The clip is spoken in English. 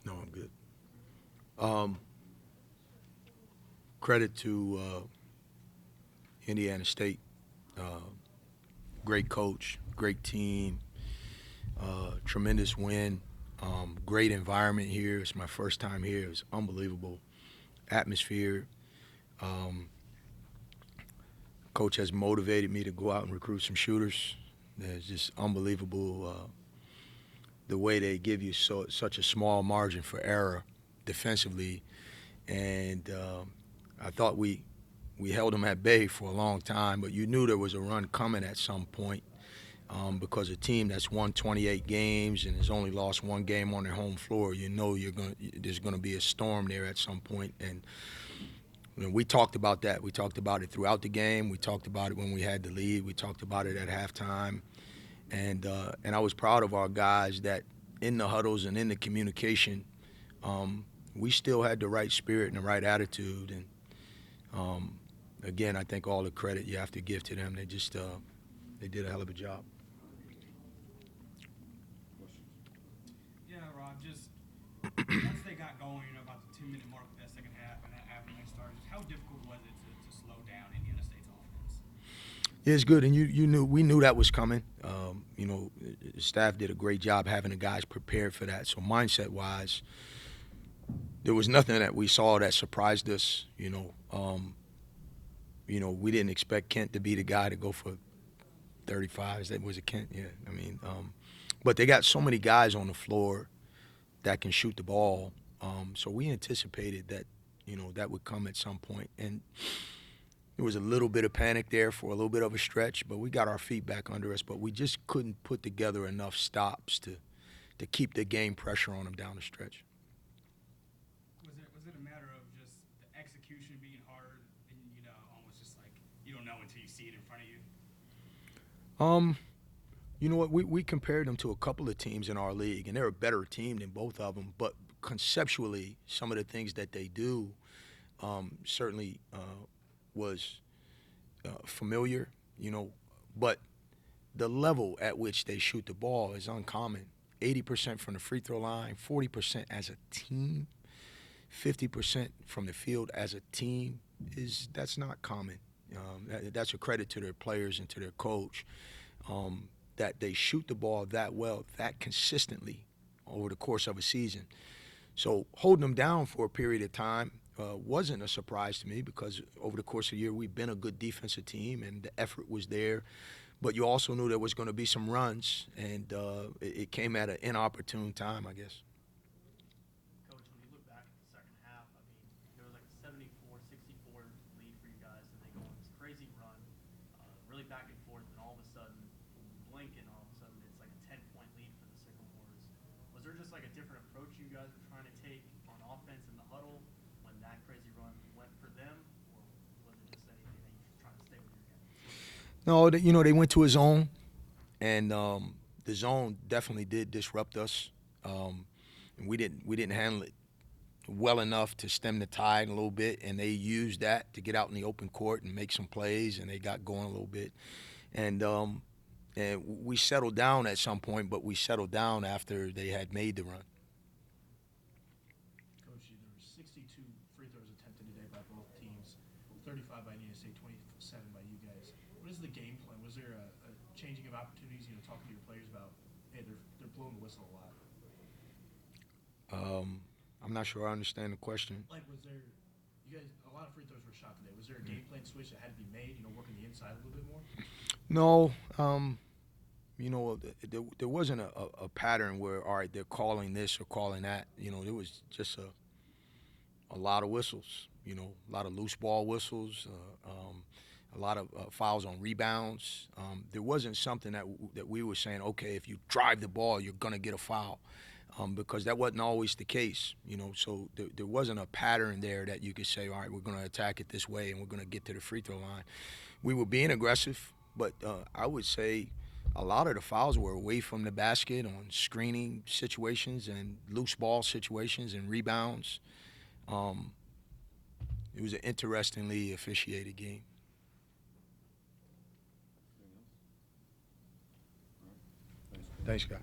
No, I'm good. Um, Credit to Indiana State. Uh, Great coach, great team, tremendous win, great environment here. It's my first time here. It's unbelievable atmosphere. Um, Coach has motivated me to go out and recruit some shooters. It's just unbelievable the way they give you such a small margin for error defensively, and I thought we held them at bay for a long time, but you knew there was a run coming at some point because a team that's won 28 games and has only lost one game on their home floor, you know there's going to be a storm there at some point, and we talked about that. We talked about it throughout the game. We talked about it when we had the lead. We talked about it at halftime, and I was proud of our guys that in the huddles and in the communication, we still had the right spirit and the right attitude. And again, I think all the credit you have to give to them. They did a hell of a job. Yeah, Rob, just once they got going, about the 2-minute mark of that second half and after they started, how difficult was it to slow down Indiana State's offense? Yeah, it's good, and we knew that was coming. The staff did a great job having the guys prepared for that. So mindset-wise, there was nothing that we saw that surprised us. We didn't expect Kent to be the guy to go for 35. Was it Kent? Yeah. But they got so many guys on the floor that can shoot the ball. So we anticipated that, that would come at some point. And there was a little bit of panic there for a little bit of a stretch, but we got our feet back under us. But we just couldn't put together enough stops to keep the game pressure on them down the stretch. Was it a matter of just the execution being hard and almost just like you don't know until you see it in front of you? You know what? We compared them to a couple of teams in our league, and they're a better team than both of them. But conceptually, some of the things that they do certainly was familiar, but the level at which they shoot the ball is uncommon. 80% from the free throw line, 40% as a team, 50% from the field as a team that's not common. That's a credit to their players and to their coach that they shoot the ball that well, that consistently over the course of a season. So holding them down for a period of time wasn't a surprise to me because over the course of the year we've been a good defensive team and the effort was there. But you also knew there was going to be some runs, and it came at an inopportune time, I guess. Coach, when you look back at the second half, I mean, there was like a 74-64 lead for you guys, and they go on this crazy run, really back and forth, and all of a sudden, blink, and all of a sudden it's like a 10-point lead for the Sycamores. Was there just like a different approach you guys were trying to take on offense in the huddle when that crazy run went for them, or was it just anything that you were trying to stay with your game? No, they went to a zone, and the zone definitely did disrupt us. And we didn't handle it well enough to stem the tide a little bit, and they used that to get out in the open court and make some plays, and they got going a little bit. And we settled down at some point, but we settled down after they had made the run. Coach, there were 62 free throws attempted today by both teams, 35 by Indiana State, 27 by you guys. What is the game plan? Was there a changing of opportunities? Talking to your players about, hey, they're blowing the whistle a lot. I'm not sure I understand the question. Like, was there, you guys, a lot of free throws were shot today. Was there a game plan switch that had to be made? Working the inside a little bit more. No, there wasn't a pattern where, all right, they're calling this or calling that. There was just a lot of whistles, a lot of loose ball whistles, a lot of fouls on rebounds. There wasn't something that we were saying, okay, if you drive the ball, you're going to get a foul. Because that wasn't always the case, so there wasn't a pattern there that you could say, all right, we're going to attack it this way and we're going to get to the free throw line. We were being aggressive, but I would say a lot of the fouls were away from the basket on screening situations and loose ball situations and rebounds. It was an interestingly officiated game. Thanks, guys.